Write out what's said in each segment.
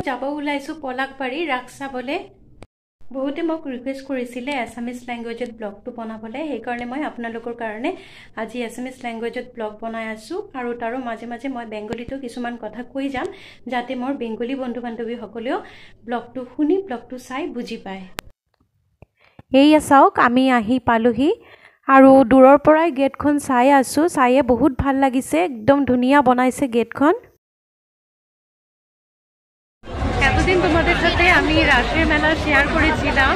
যাব ওলাইছো পলাকবাৰী ৰাস চাবলৈ। বহুতে মোক ৰিকুৱেষ্ট কৰিছিলে এছামিজ ল্যাঙ্গুৱেজত ব্লগটো বনাবলৈ, সেইকাৰণে মই আপোনালোকৰ কাৰণে আজি এছামিজ ল্যাঙ্গুৱেজত ব্লগ বনাই আছো। আৰু তাৰো মাজে মাজে মই বেংগলীতো কিছুমান কথা কৈ যাম, যাতে মোৰ বেংগলী বন্ধু বান্ধৱীসকলেও ব্লগটো শুনি ব্লগটো চাই বুজি পায়। এইয়া চাওক, আমি আহি পালোহি আৰু দূৰৰ পৰাই গেটখন চাই আছো। চাইয়ে বহুত ভাল লাগিছে, একদম ধুনীয়া বনাইছে গেটখন। এতদিন তোমাদের সাথে আমি রাসের মেলা শেয়ার করেছিলাম,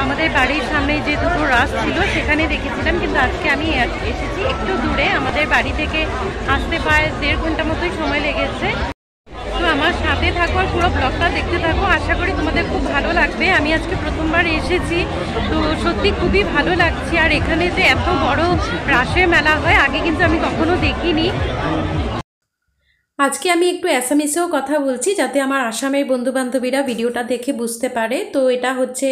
আমাদের বাড়ির সামনে যে দুটো রাস ছিল সেখানে দেখেছিলাম, কিন্তু আজকে আমি এসেছি একটু দূরে, আমাদের বাড়ি থেকে আসতে প্রায় 1.5 ঘন্টা মতোই সময় লেগেছে। তো আমার সাথে থাকো আর পুরো ব্লগটা দেখতে থাকো, আশা করি তোমাদের খুব ভালো লাগবে। আমি আজকে প্রথমবার এসেছি, তো সত্যি খুবই ভালো লাগছে। আর এখানে যে এত বড় রাসের মেলা হয় আগে কিন্তু আমি কখনো দেখিনি। আজকে আমি একটু অ্যাসামিসেও কথা বলছি, যাতে আমার আসামের বন্ধু বান্ধবীরা ভিডিওটা দেখে বুঝতে পারে। তো এটা হচ্ছে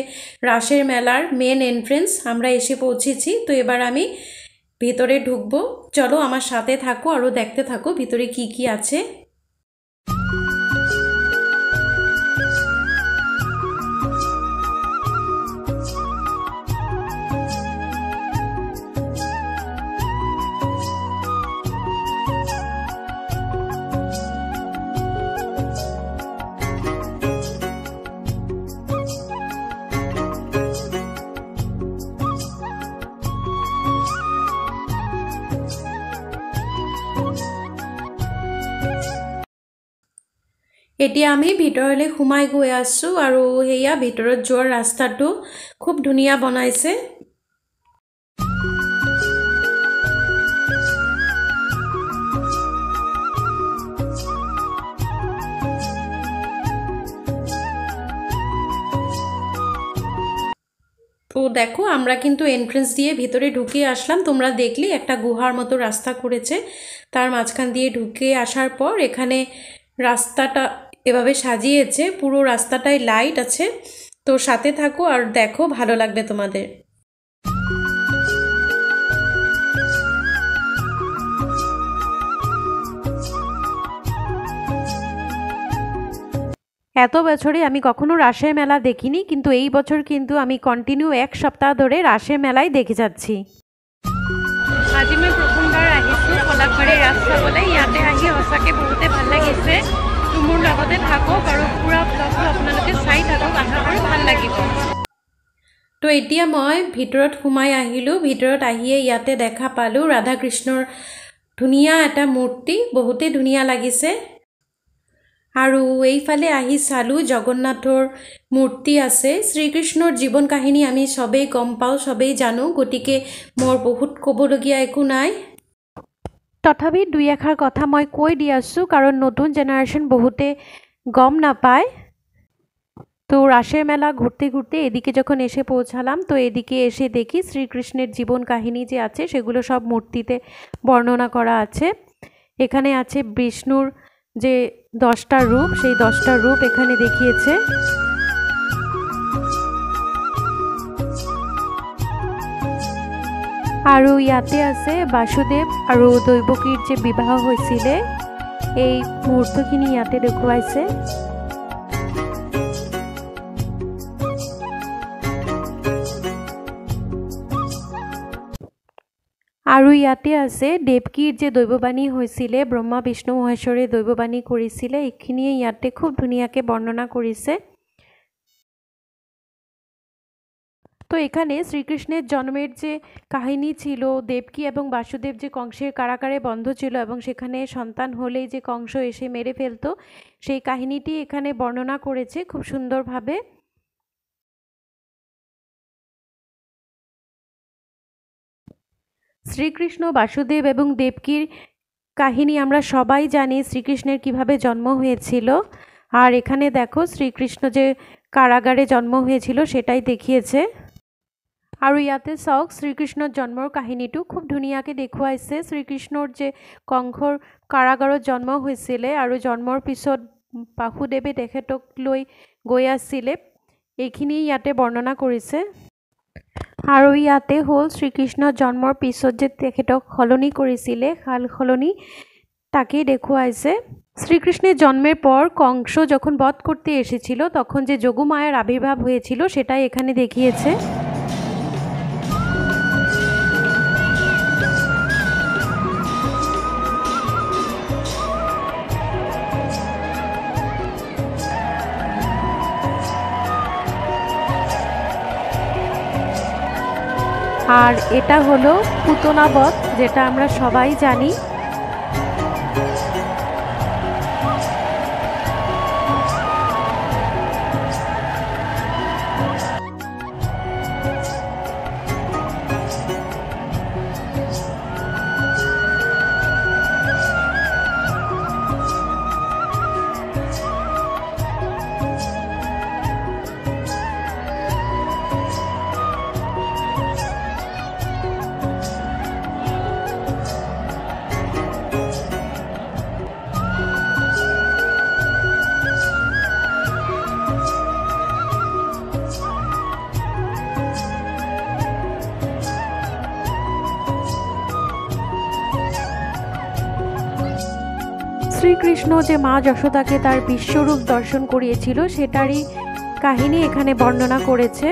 রাসের মেলার মেন এন্ট্রেন্স, আমরা এসে পৌঁছেছি। তো এবার আমি ভিতরে ঢুকবো, চলো আমার সাথে থাকো আরও দেখতে থাকো ভিতরে কি কি আছে। এতিয়া আমি ভিতৰলৈ সোমাই গৈ আছো আৰু হেয়া ভিতৰত যোৱাৰ ৰাস্তাটো খুব ধুনীয়া বনাইছে। তো দেখো আমরা কিন্তু এন্ট্রেন্স দিয়ে ভিতরে ঢুকে আসলাম, তোমরা দেখলে একটা গুহার মতো রাস্তা করেছে, তার মাঝখান দিয়ে ঢুকে আসার পর এখানে রাস্তাটা এভাবে সাজিয়েছে, পুরো রাস্তাটায় লাইট আছে। তো সাথে থাকো আর দেখো, ভালো লাগবে তোমাদের। এত বছরে আমি কখনো রাসের মেলা দেখিনি, কিন্তু এই বছর কিন্তু আমি কন্টিনিউ 1 সপ্তাহ ধরে ৰাসেৰ মেলাই দেখি যাচ্ছি। আজি মই প্ৰথমবাৰ আহিছো পলাকবাৰী ৰাস চাবলৈ, ইয়াতে আহি সঁচাকৈ বহুতে ভাল লাগিছে। মোৰ লগতে থাকক আৰু পুৰা ব্লগটো আপোনালোকে চাই থাকক, আশা কৰোঁ ভাল লাগিব। তো এতিয়া মই ভিতৰত সোমাই আহিলোঁ, ভিতৰত আহিয়ে ইয়াতে দেখা পালোঁ ৰাধা কৃষ্ণৰ ধুনীয়া এটা মূৰ্তি, বহুতে ধুনীয়া লাগিছে। আৰু এইফালে আহি চালোঁ জগন্নাথৰ মূৰ্তি আছে। শ্ৰীকৃষ্ণৰ জীৱন কাহিনী আমি সবেই গম পাওঁ, সবেই জানো, গতিকে মোৰ বহুত ক'বলগীয়া একো নাই। তথাপি 2-1 কথা মই কৈ দি আছোঁ, কাৰণ নতুন জেনারেশন বহুতে গম নাপায়। তো রাসের মেলা ঘুরতে ঘুরতে এদিকে যখন এসে পৌঁছালাম, তো এদিকে এসে দেখি শ্রীকৃষ্ণের জীবন কাহিনী যে আছে সেগুলো সব মূর্তিতে বর্ণনা করা আছে। এখানে আছে বিষ্ণুর যে 10টা রূপ, সেই 10টা রূপ এখানে দেখিয়েছে। আৰু ইয়াতে আছে বাসুদেৱ আৰু দৈৱকীৰ যে বিবাহ হৈছিলে, এই মুহূৰ্তখিনি ইয়াতে দেখুৱাইছে। আৰু ইয়াতে আছে দেৱকীৰ যে দৈৱবাণী হৈছিলে, ব্ৰহ্মা বিষ্ণু মহেশ্বৰে দৈৱবাণী কৰিছিলে, এইখিনিয়ে ইয়াতে খুব ধুনীয়াকৈ বৰ্ণনা কৰিছে। তো এখানে শ্রীকৃষ্ণের জন্মের যে কাহিনী ছিল, দেবকী এবং বাসুদেব যে কংসের কারাগারে বন্ধ ছিল এবং সেখানে সন্তান হলেই যে কংস এসে মেরে ফেলতো, সেই কাহিনীটি এখানে বর্ণনা করেছে খুব সুন্দরভাবে। শ্রীকৃষ্ণ, বাসুদেব এবং দেবকীর কাহিনী আমরা সবাই জানি, শ্রীকৃষ্ণের কিভাবে জন্ম হয়েছিল। আর এখানে দেখো শ্রীকৃষ্ণ যে কারাগারে জন্ম হয়েছিল সেটাই দেখিয়েছে। আৰু ইয়াতে চাওক শ্ৰীকৃষ্ণৰ জন্মৰ কাহিনীটো খুব ধুনীয়াকৈ দেখুৱাইছে। শ্ৰীকৃষ্ণৰ যে কংসৰ কাৰাগাৰত জন্ম হৈছিলে আৰু জন্মৰ পিছত বাসুদেৱে তেখেতক লৈ গৈ আছিলে, এইখিনি ইয়াতে বৰ্ণনা কৰিছে। আৰু ইয়াতে হ'ল শ্ৰীকৃষ্ণৰ জন্মৰ পিছত যে তেখেতক সলনি কৰিছিলে, সাল সলনি তাকেই দেখুৱাইছে। শ্রীকৃষ্ণের জন্মের পর কংস যখন বধ করতে এসেছিল তখন যে যোগমায়ার আবির্ভাব হয়েছিল সেটাই এখানে দেখিয়েছে। আর এটা হলো পুতনা বধ, যেটা আমরা সবাই জানি। শ্রীকৃষ্ণ যে মা যশোদাকে তার বিশ্বরূপ দর্শন করিয়েছিল সেটারই কাহিনী এখানে বর্ণনা করেছে।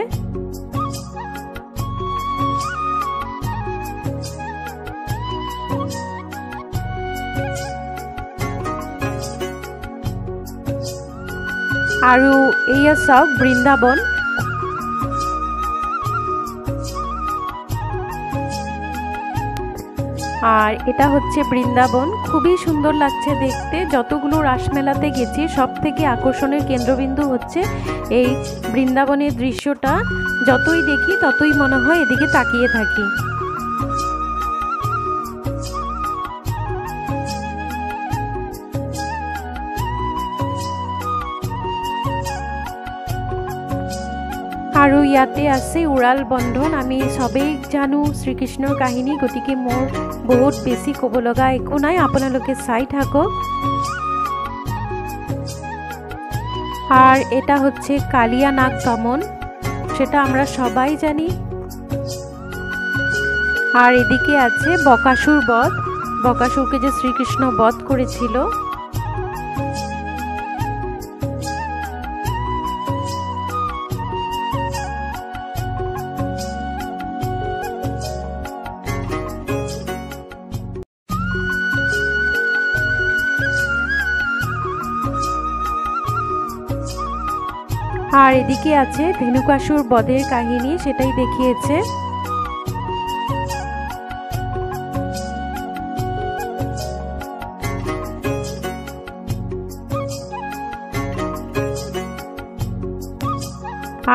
আৰু এইয়া চাওক বৃন্দাবন। আর এটা হচ্ছে বৃন্দাবন, খুবই সুন্দর লাগছে দেখতে। যতগুলো রাসমেলাতে গেছি সব থেকে আকর্ষণের কেন্দ্রবিন্দু হচ্ছে এই বৃন্দাবনের দৃশ্যটা। যতই দেখি ততই মনে হয় এদিকে তাকিয়ে থাকি। আৰু ইয়াতে আছে উড়াল বন্ধন। আমি সবেই জানো শ্ৰীকৃষ্ণৰ কাহিনী, গতিকে মোৰ বহুত বেছি ক'ব লগা একো নাই, আপোনালোকে চাই থাকক। আর এটা হচ্ছে কালিয়া নাগ দমন, সেটা আমরা সবাই জানি। আর এদিকে আছে বকাসুর বধ, বকাসুরকে যে শ্রীকৃষ্ণ বধ করেছিল। আর এদিকে আছে ধেনুকাসুর বধের কাহিনী, সেটাই দেখিয়েছে।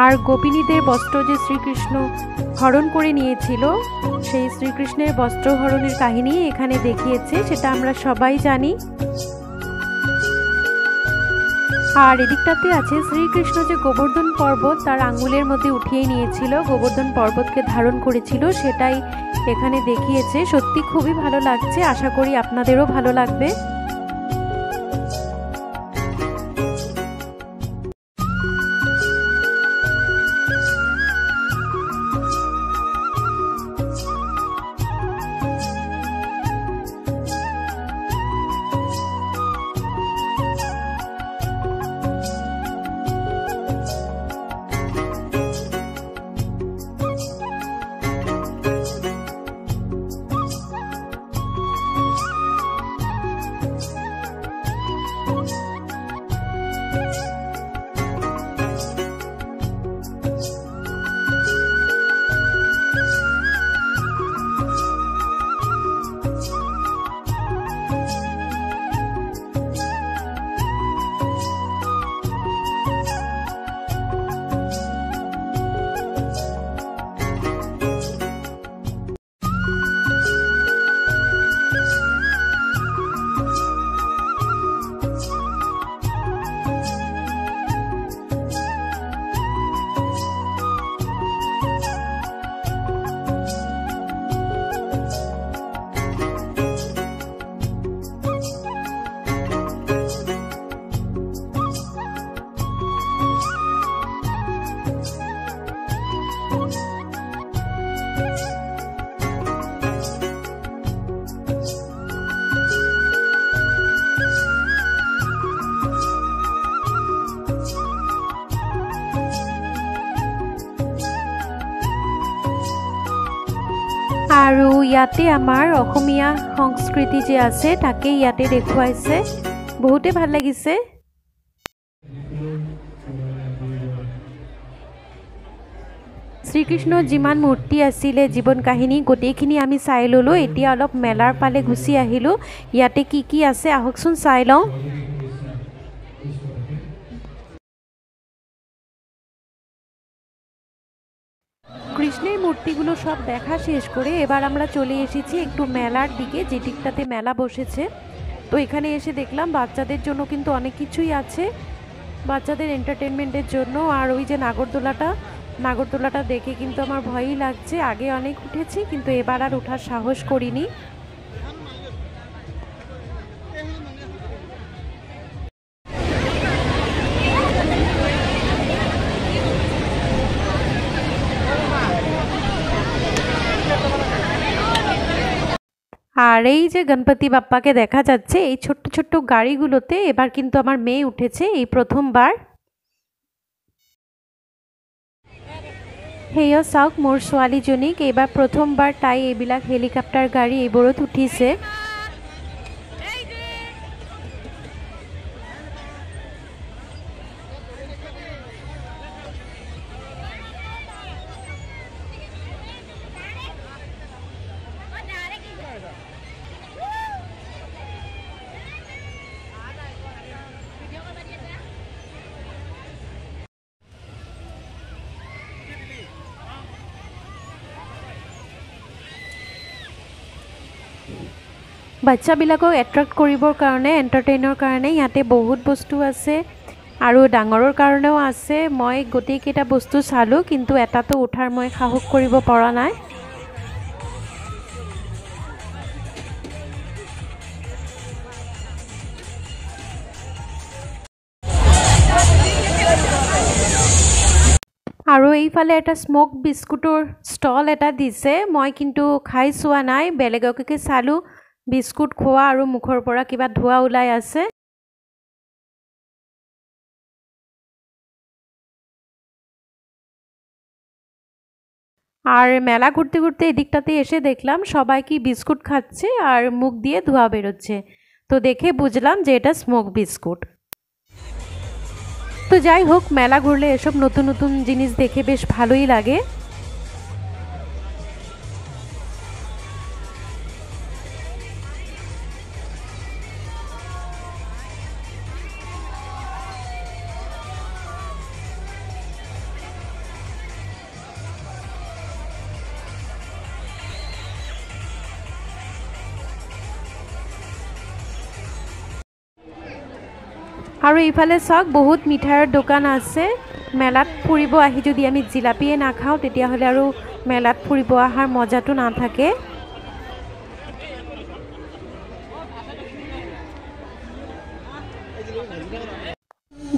আর গোপিনীদের বস্ত্র যে শ্রীকৃষ্ণ হরণ করে নিয়েছিল, সেই শ্রীকৃষ্ণের বস্ত্র হরণের কাহিনী এখানে দেখিয়েছে, সেটা আমরা সবাই জানি। আর এদিকটাতে আছে শ্রীকৃষ্ণ যে গোবর্ধন পর্বত তার আঙ্গুলের মধ্যে উঠিয়ে নিয়েছিল, গোবর্ধন পর্বতকে ধারণ করেছিল, সেটাই এখানে দেখিয়েছে। সত্যি খুবই ভালো লাগছে, আশা করি আপনাদেরও ভালো লাগবে। আৰু ইয়াতে আমাৰ অসমীয়া সংস্কৃতি যে আছে তাকে ইয়াতে দেখুৱাইছে, বহুতে ভাল লাগিছে। শ্ৰীকৃষ্ণৰ যিমান মূৰ্তি আছিলে জীৱন কাহিনী গোটেইখিনি আমি চাই ল'লোঁ। এতিয়া অলপ মেলাৰ ফালে গুচি আহিলোঁ। ইয়াতে কি কি আছে আহকচোন চাই লওঁ। কৃষ্ণের মূর্তিগুলো সব দেখা শেষ করে এবার আমরা চলে এসেছি একটু মেলার দিকে, যে দিকটাতে মেলা বসেছে। তো এখানে এসে দেখলাম বাচ্চাদের জন্য কিন্তু অনেক কিছুই আছে, বাচ্চাদের এন্টারটেনমেন্টের জন্য। আর ওই যে নাগরদোলাটা দেখে কিন্তু আমার ভয়ই লাগছে। আগে অনেক উঠেছি কিন্তু এবার আর ওঠার সাহস করিনি। আর এই যে গণপতি বাপ্পাকে দেখা যাচ্ছে এই ছোট্ট ছোট্ট গাড়িগুলোতে এবার কিন্তু আমার মেয়ে উঠেছে এই প্রথমবার। সেয়া চাওক মোৰ ছোৱালীজনীক এইবাৰ প্ৰথমবাৰ তাই এইবিলাক হেলিকপ্টাৰ গাড়ী এইবোৰত উঠিছে। বাচ্চাবিলাকক এট্ৰেক্ট কৰিবৰ কাৰণে এণ্টাৰটেইনৰ কাৰণে ইয়াতে বহুত বস্তু আছে আৰু ডাঙৰৰ কাৰণেও আছে। মই গোটেইকেইটা বস্তু চালোঁ কিন্তু এটাতো উঠাৰ মই সাহস কৰিব পৰা নাই। আৰু এইফালে এটা স্মোক বিস্কুটৰ ষ্টল এটা দিছে, মই কিন্তু খাই চোৱা নাই, বেলেগকে চালোঁ বিস্কুট খোৱা আৰু মুখৰ পৰা কিবা ধোঁৱা ওলাই আছে। আর মেলা ঘুরতে ঘুরতে এদিকটাতে এসে দেখলাম সবাই কি বিস্কুট খাচ্ছে আর মুখ দিয়ে ধোঁয়া বেরোচ্ছে, তো দেখে বুঝলাম যে এটা স্মোক বিস্কুট। তো যাই হোক, মেলা ঘুরলে এসব নতুন নতুন জিনিস দেখে বেশ ভালোই লাগে। আৰু এইফালে চাওক বহুত মিঠাইৰ দোকান আছে। মেলাত ফুৰিব আহি যদি আমি জিলাপিয়ে নাখাওঁ তেতিয়াহ'লে আৰু মেলাত ফুৰিব অহাৰ মজাটো নাথাকে।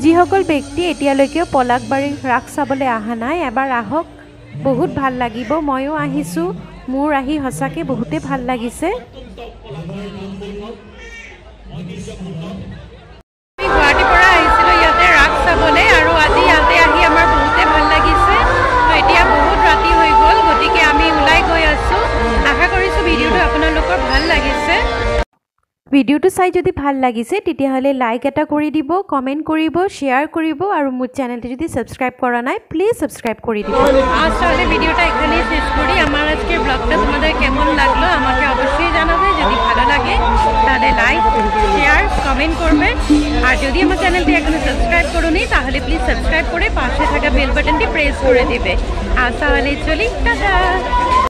যিসকল ব্যক্তি এতিয়ালৈকে পলাশবাৰীৰ ৰাস চাবলৈ অহা নাই এবাৰ আহক, বহুত ভাল লাগিব। ময়ো আহিছোঁ, মোৰ আহি সঁচাকৈ বহুতেই ভাল লাগিছে। গুৱাহাটীৰ পৰা আহিছিলোঁ ইয়াতে ৰাস চাবলৈ আৰু আজি ইয়াতে আহি আমাৰ বহুতেই ভাল লাগিছে। তো এতিয়া বহুত ৰাতি হৈ গ'ল, গতিকে আমি ওলাই গৈ আছোঁ। আশা কৰিছোঁ ভিডিঅ'টো আপোনালোকৰ ভাল লাগিছে। ভিডিঅ'টো চাই যদি ভাল লাগিছে তেতিয়াহ'লে লাইক এটা কৰি দিব, কমেন্ট কৰিব, শেয়ার করব আর মোর চ্যানেলটি যদি সাবস্ক্রাইব করা নাই প্লিজ সাবস্ক্রাইব করে দিব। আজ তাহলে ভিডিওটা এখানেই শেষ করি। আমার আজকের ব্লগটা তোমাদের কেমন লাগলো আমাকে অবশ্যই জানাবে। যদি ভালো লাগে তাহলে লাইক, শেয়ার, কমেন্ট করবে। আর যদি আমার চ্যানেলটি এখনো সাবস্ক্রাইব করোনি তাহলে প্লিজ সাবস্ক্রাইব করে পাশে থাকা বেল বাটনটি প্রেস করে দিবে। আজ তাহলে চলি, টাটা।